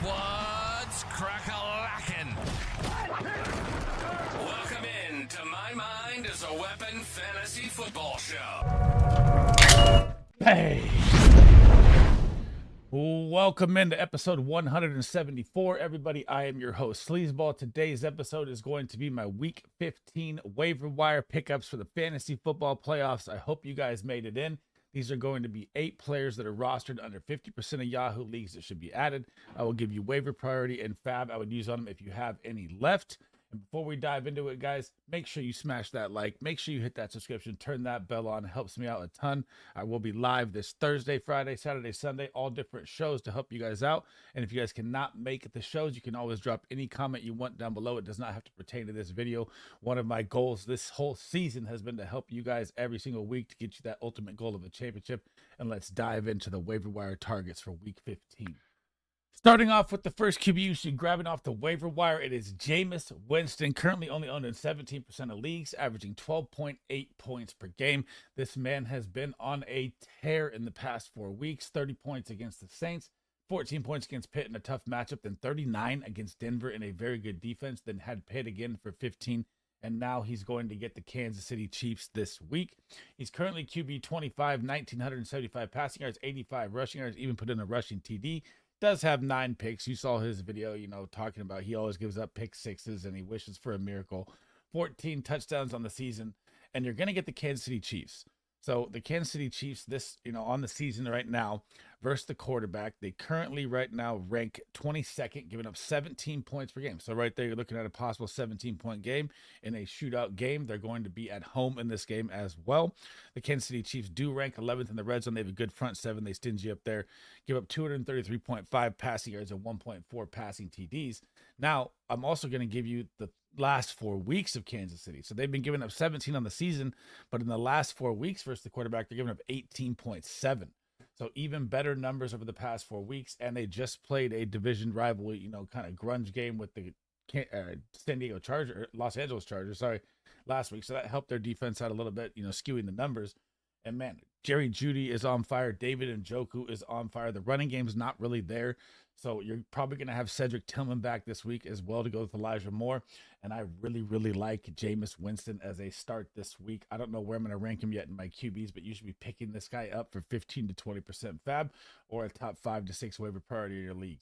What's crack-a-lackin'? Welcome in to My Mind is a Weapon Fantasy Football Show. Hey! Welcome into episode 174, everybody. I am your host, SleezBall. Today's episode is going to be my Week 15 waiver wire pickups for the fantasy football playoffs. I hope you guys made it in. These are going to be 8 players that are rostered under 50% of Yahoo leagues that should be added. I will give you waiver priority and FAAB I would use on them if you have any left. And before we dive into it, guys, make sure you smash that like. Make sure you hit that subscription. Turn that bell on. It helps me out a ton. I will be live this Thursday, Friday, Saturday, Sunday, all different shows to help you guys out. And if you guys cannot make the shows, you can always drop any comment you want down below. It does not have to pertain to this video. One of my goals this whole season has been to help you guys every single week to get you that ultimate goal of a championship. And let's dive into the waiver wire targets for Week 15. Starting off with the first QB you should grabbing off the waiver wire, it is Jameis Winston, currently only owned in 17% of leagues, averaging 12.8 points per game. This man has been on a tear in the past 4 weeks, 30 points against the Saints, 14 points against Pitt in a tough matchup, then 39 against Denver in a very good defense, then had Pitt again for 15, and now he's going to get the Kansas City Chiefs this week. He's currently QB 25, 1,975 passing yards, 85 rushing yards, even put in a rushing TD. Does have 9 picks. You saw his video, talking about he always gives up pick sixes and he wishes for a miracle. 14 touchdowns on the season, and you're going to get the Kansas City Chiefs. So the Kansas City Chiefs, on the season right now versus the quarterback, they currently right now rank 22nd, giving up 17 points per game. So right there, you're looking at a possible 17-point game in a shootout game. They're going to be at home in this game as well. The Kansas City Chiefs do rank 11th in the red zone. They have a good front seven. They stingy up there, give up 233.5 passing yards and 1.4 passing TDs. Now, I'm also going to give you the last 4 weeks of Kansas City. So they've been giving up 17 on the season, but in the last 4 weeks versus the quarterback, they're giving up 18.7. So even better numbers over the past 4 weeks. And they just played a division rival, kind of grunge game with the Los Angeles Chargers, last week. So that helped their defense out a little bit, skewing the numbers. And man, Jerry Jeudy is on fire. David Njoku is on fire. The running game is not really there. So you're probably going to have Cedric Tillman back this week as well to go with Elijah Moore. And I really, really like Jameis Winston as a start this week. I don't know where I'm going to rank him yet in my QBs, but you should be picking this guy up for 15 to 20% FAAB or a top 5 to 6 waiver priority in your league.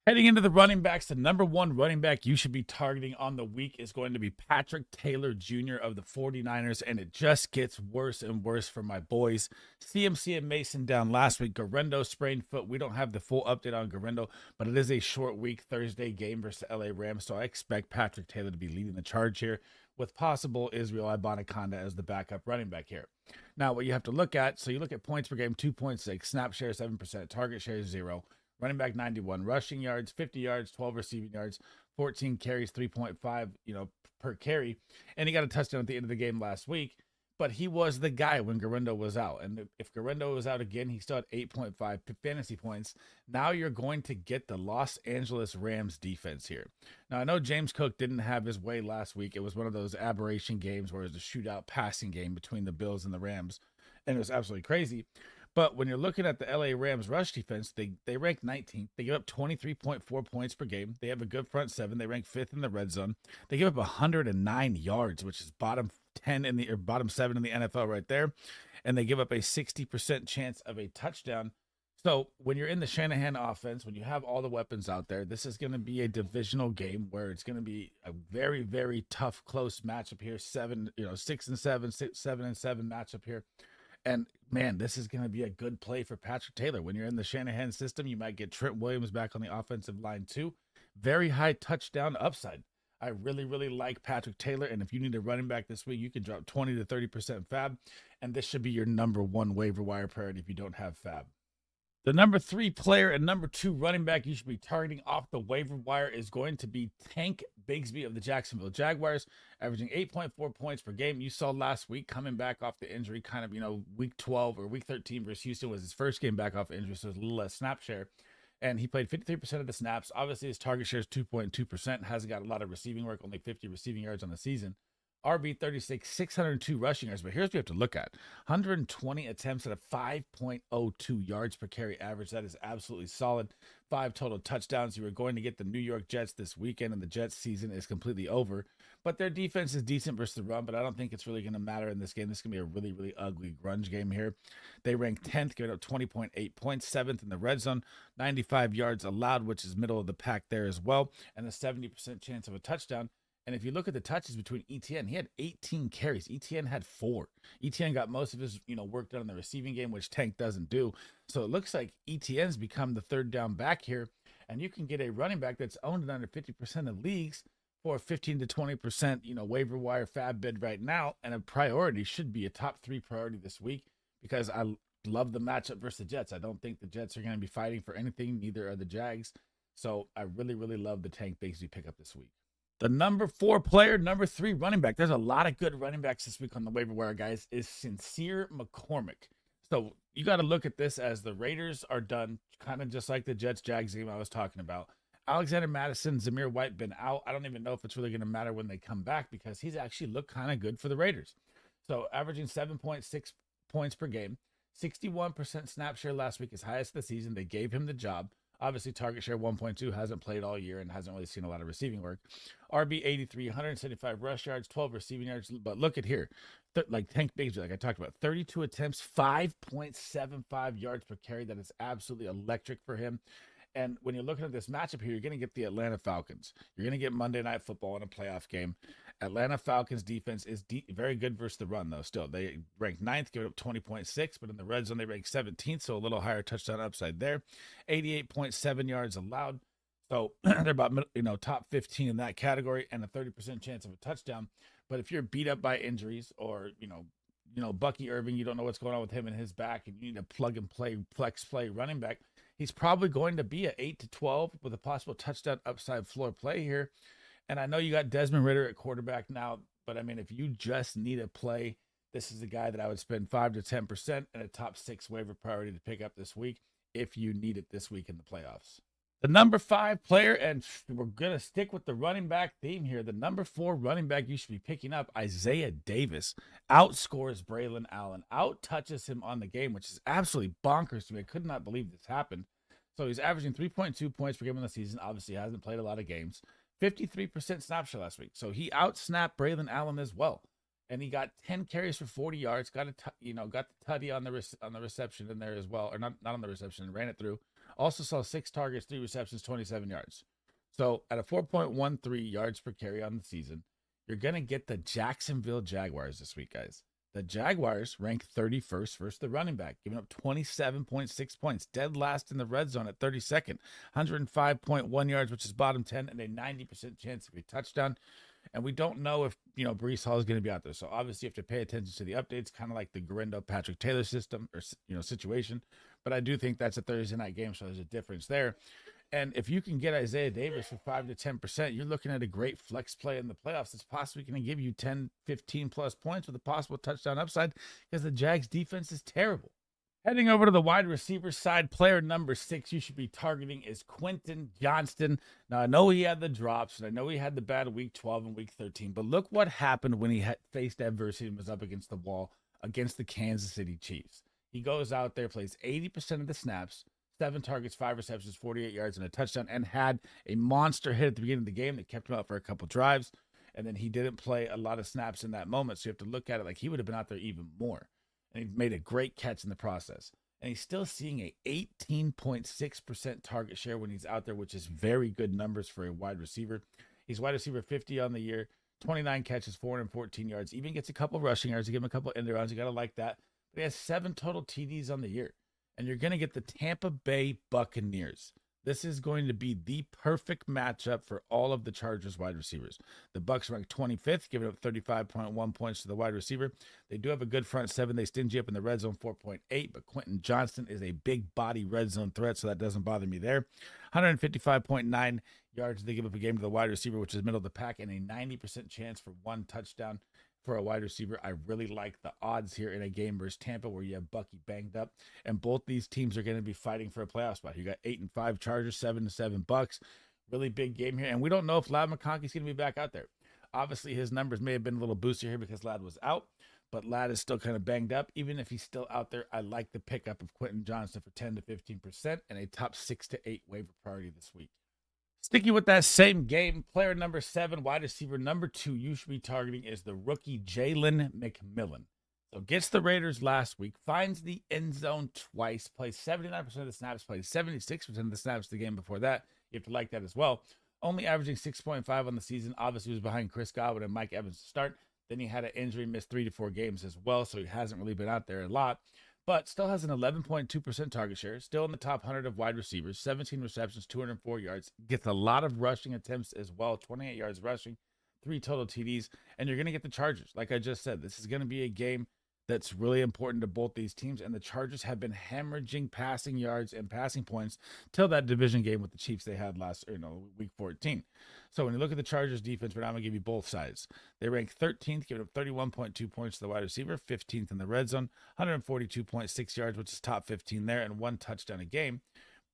Heading into the running backs, the number 1 running back you should be targeting on the week is going to be Patrick Taylor Jr. of the 49ers, and it just gets worse and worse for my boys. CMC and Mason down last week. Garendo sprained foot. We don't have the full update on Garendo, but it is a short week Thursday game versus the LA Rams, so I expect Patrick Taylor to be leading the charge here with possible Israel Ibanaconda as the backup running back here. Now, what you have to look at, so you look at points per game, 2.6, snap share 7%, target share 0. Running back 91, rushing yards 50 yards, 12 receiving yards, 14 carries, 3.5 per carry, and he got a touchdown at the end of the game last week. But he was the guy when Garendo was out, and if Garendo was out again, he still had 8.5 fantasy points. Now you're going to get the Los Angeles Rams defense here. Now I know James Cook didn't have his way last week. It was one of those aberration games where it was a shootout passing game between the Bills and the Rams, and it was absolutely crazy. But when you're looking at the LA Rams rush defense, they rank 19th. They give up 23.4 points per game. They have a good front seven. They rank 5th in the red zone. They give up 109 yards, which is bottom 7 in the NFL right there. And they give up a 60% chance of a touchdown. So when you're in the Shanahan offense, when you have all the weapons out there, this is going to be a divisional game where it's going to be a very, very tough, close matchup here. 6-7, 7-7 matchup here. And man, this is going to be a good play for Patrick Taylor. When you're in the Shanahan system, you might get Trent Williams back on the offensive line too. Very high touchdown upside. I really, really like Patrick Taylor. And if you need a running back this week, you can drop 20 to 30% FAAB. And this should be your number 1 waiver wire priority if you don't have FAAB. The number 3 player and number 2 running back you should be targeting off the waiver wire is going to be Tank Bigsby of the Jacksonville Jaguars, averaging 8.4 points per game. You saw last week coming back off the injury, week 12 or week 13 versus Houston was his first game back off injury, so it was a little less snap share. And he played 53% of the snaps. Obviously, his target share is 2.2%. Hasn't got a lot of receiving work, only 50 receiving yards on the season. RB 36, 602 rushing yards. But here's what you have to look at: 120 attempts at a 5.02 yards per carry average. That is absolutely solid. 5 total touchdowns. You were going to get the New York Jets this weekend, and the Jets season is completely over. But their defense is decent versus the run, but I don't think it's really going to matter in this game. This is going to be a really, really ugly grunge game here. They rank 10th, giving up 20.8 points, 7th in the red zone, 95 yards allowed, which is middle of the pack there as well, and a 70% chance of a touchdown. And if you look at the touches between ETN, he had 18 carries. ETN had 4. ETN got most of his, work done in the receiving game, which Tank doesn't do. So it looks like ETN's become the third down back here, and you can get a running back that's owned in under 50% of leagues for 15 to 20%, waiver wire FAAB bid right now, and a priority should be a top 3 priority this week because I love the matchup versus the Jets. I don't think the Jets are going to be fighting for anything. Neither are the Jags. So I really, really love the Tank Bigsby pickup this week. The number 4 player, number 3 running back. There's a lot of good running backs this week on the waiver wire, guys. Is Sincere McCormick. So you got to look at this as the Raiders are done, kind of just like the Jets-Jags game I was talking about. Alexander Madison, Zamir White been out. I don't even know if it's really going to matter when they come back because he's actually looked kind of good for the Raiders. So averaging 7.6 points per game, 61% snap share last week, his highest of the season. They gave him the job. Obviously, target share 1.2, hasn't played all year and hasn't really seen a lot of receiving work. RB 83, 175 rush yards, 12 receiving yards. But look at here, like Tank Bigsby, like I talked about, 32 attempts, 5.75 yards per carry. That is absolutely electric for him. And when you're looking at this matchup here, you're going to get the Atlanta Falcons. You're going to get Monday Night Football in a playoff game. Atlanta Falcons defense is very good versus the run, though. Still, they rank 9th, giving up 20.6, but in the red zone, they rank 17th, so a little higher touchdown upside there. 88.7 yards allowed. So they're about, top 15 in that category and a 30% chance of a touchdown. But if you're beat up by injuries or, Bucky Irving, you don't know what's going on with him and his back, and you need a plug and play, flex play running back, he's probably going to be a 8 to 12 with a possible touchdown upside floor play here. And I know you got Desmond Ridder at quarterback now, but I mean, if you just need a play, this is the guy that I would spend 5 to 10% and a top 6 waiver priority to pick up this week if you need it this week in the playoffs. The number 5 player, and we're going to stick with the running back theme here. The number 4 running back you should be picking up, Isaiah Davis, outscores Braylon Allen, out-touches him on the game, which is absolutely bonkers to me. I could not believe this happened. So he's averaging 3.2 points per game in the season. Obviously, hasn't played a lot of games. 53% snap share last week. So he outsnapped Braylon Allen as well. And he got 10 carries for 40 yards, got the tutty on the reception in there as well, or not on the reception, ran it through. Also saw 6 targets, 3 receptions, 27 yards. So at a 4.13 yards per carry on the season, you're going to get the Jacksonville Jaguars this week, guys. The Jaguars rank 31st versus the running back, giving up 27.6 points, dead last in the red zone at 32nd, 105.1 yards, which is bottom 10, and a 90% chance of a touchdown. And we don't know if, Breece Hall is going to be out there. So obviously you have to pay attention to the updates, kind of like the Garindo Patrick Taylor system or, situation. But I do think that's a Thursday night game, so there's a difference there. And if you can get Isaiah Davis for 5 to 10%, you're looking at a great flex play in the playoffs. It's possibly going to give you 10, 15 plus points with a possible touchdown upside because the Jags defense is terrible. Heading over to the wide receiver side, player number 6 you should be targeting is Quentin Johnston. Now, I know he had the drops, and I know he had the bad week 12 and week 13, but look what happened when he faced adversity and was up against the wall against the Kansas City Chiefs. He goes out there, plays 80% of the snaps, 7 targets, 5 receptions, 48 yards, and a touchdown, and had a monster hit at the beginning of the game that kept him out for a couple drives. And then he didn't play a lot of snaps in that moment, so you have to look at it like he would have been out there even more. And he made a great catch in the process. And he's still seeing a 18.6% target share when he's out there, which is very good numbers for a wide receiver. He's wide receiver 50 on the year, 29 catches, 414 yards, even gets a couple rushing yards. You give him a couple end rounds. You got to like that. But he has 7 total TDs on the year. And you're going to get the Tampa Bay Buccaneers. This is going to be the perfect matchup for all of the Chargers wide receivers. The Bucs rank 25th, giving up 35.1 points to the wide receiver. They do have a good front 7. They stingy up in the red zone 4.8, but Quentin Johnston is a big body red zone threat, so that doesn't bother me there. 155.9 yards they give up a game to the wide receiver, which is middle of the pack, and a 90% chance for 1 touchdown for a wide receiver. I really like the odds here in a game versus Tampa where you have Bucky banged up, and both these teams are going to be fighting for a playoff spot. You got 8-5 Chargers, 7-7 Bucks. Really big game here, and we don't know if Ladd McConkey's going to be back out there. Obviously, his numbers may have been a little boosted here because Ladd was out, but Ladd is still kind of banged up. Even if he's still out there, I like the pickup of Quentin Johnston for 10 to 15% and a top 6 to 8 waiver priority this week. Sticking with that same game, player number 7, wide receiver number 2 you should be targeting is the rookie Jalen McMillan. So gets the Raiders last week, finds the end zone twice, plays 79% of the snaps, plays 76% of the snaps the game before that. You have to like that as well. Only averaging 6.5 on the season. Obviously, he was behind Chris Godwin and Mike Evans to start. Then he had an injury, missed 3 to 4 games as well, so he hasn't really been out there a lot. But still has an 11.2% target share, still in the top 100 of wide receivers, 17 receptions, 204 yards. Gets a lot of rushing attempts as well, 28 yards rushing, 3 total TDs. And you're going to get the Chargers. Like I just said, this is going to be a game that's really important to both these teams, and the Chargers have been hemorrhaging passing yards and passing points till that division game with the Chiefs they had week 14. So when you look at the Chargers defense, but I'm going to give you both sides. They rank 13th, giving up 31.2 points to the wide receiver, 15th in the red zone, 142.6 yards, which is top 15 there, and 1 touchdown a game.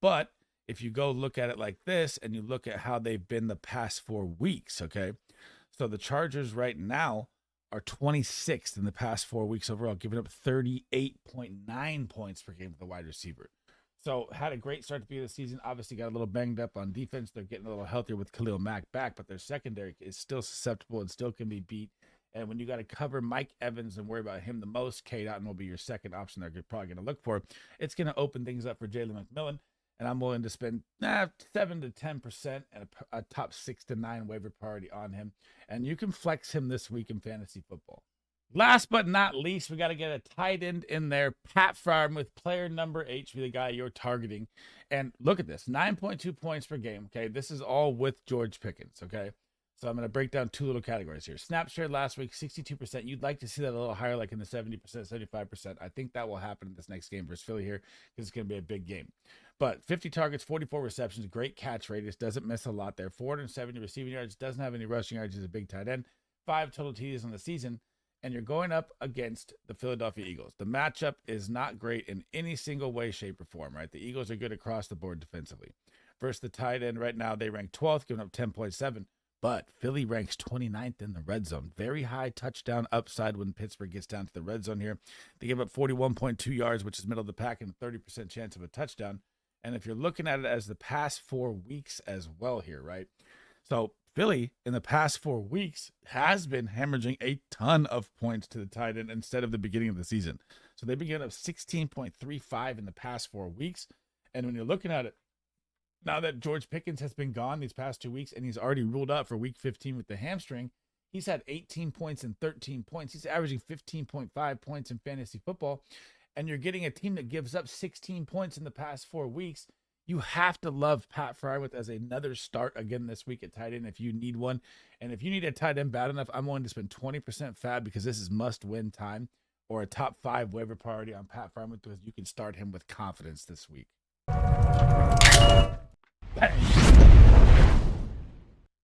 But if you go look at it like this, and you look at how they've been the past 4 weeks, okay? So the Chargers right now are 26th in the past 4 weeks overall, giving up 38.9 points per game to the wide receiver. So had a great start to the season. Obviously got a little banged up on defense. They're getting a little healthier with Khalil Mack back, but their secondary is still susceptible and still can be beat. And when you got to cover Mike Evans and worry about him the most, Cade Otton will be your second option they're probably going to look for. It's going to open things up for Jalen McMillan. And I'm willing to spend 7 to 10% and a top 6 to 9 waiver priority on him. And you can flex him this week in fantasy football. Last but not least, we got to get a tight end in there. Pat Freiermuth, player number 8, should be the guy you're targeting. And look at this, 9.2 points per game. Okay, this is all with George Pickens. Okay, so I'm going to break down 2 little categories here. Snap share last week, 62%. You'd like to see that a little higher, like in the 70%, 75%. I think that will happen in this next game versus Philly here because it's going to be a big game. But 50 targets, 44 receptions, great catch radius, doesn't miss a lot there. 470 receiving yards, doesn't have any rushing yards. He's a big tight end. 5 total TDs on the season. And you're going up against the Philadelphia Eagles. The matchup is not great in any single way, shape, or form, right? The Eagles are good across the board defensively. Versus the tight end right now, they rank 12th, giving up 10.7. But Philly ranks 29th in the red zone. Very high touchdown upside when Pittsburgh gets down to the red zone here. They give up 41.2 yards, which is middle of the pack, and a 30% chance of a touchdown. And if you're looking at it as the past 4 weeks as well here, right? So Philly in the past 4 weeks has been hemorrhaging a ton of points to the tight end instead of the beginning of the season. So they've been getting up 16.35 in the past 4 weeks. And when you're looking at it, now that George Pickens has been gone these past 2 weeks and he's already ruled out for week 15 with the hamstring, he's had 18 points and 13 points. He's averaging 15.5 points in fantasy football. And you're getting a team that gives up 16 points in the past 4 weeks. You have to love Pat Freiermuth as another start again this week at tight end if you need one. And if you need a tight end bad enough, I'm willing to spend 20% FAAB because this is must-win time, or a top 5 waiver priority on Pat Freiermuth because you can start him with confidence this week.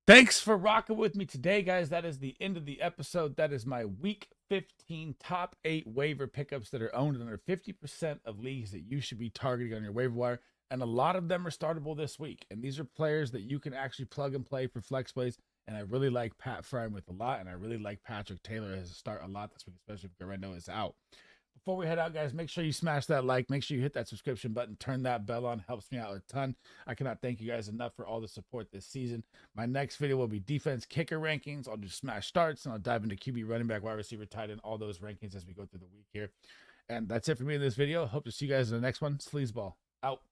Thanks for rocking with me today, guys. That is the end of the episode. That is my week 15 top 8 waiver pickups that are owned in under 50% of leagues that you should be targeting on your waiver wire. And a lot of them are startable this week. And these are players that you can actually plug and play for flex plays. And I really like Pat Freiermuth a lot. And I really like Patrick Taylor as a start a lot this week, especially if Guerrero is out. Before we head out, guys, make sure you smash that like. Make sure you hit that subscription button. Turn that bell on. Helps me out a ton. I cannot thank you guys enough for all the support this season. My next video will be defense kicker rankings. I'll do smash starts, and I'll dive into QB, running back, wide receiver, tight end, all those rankings as we go through the week here. And that's it for me in this video. Hope to see you guys in the next one. SleezBall out.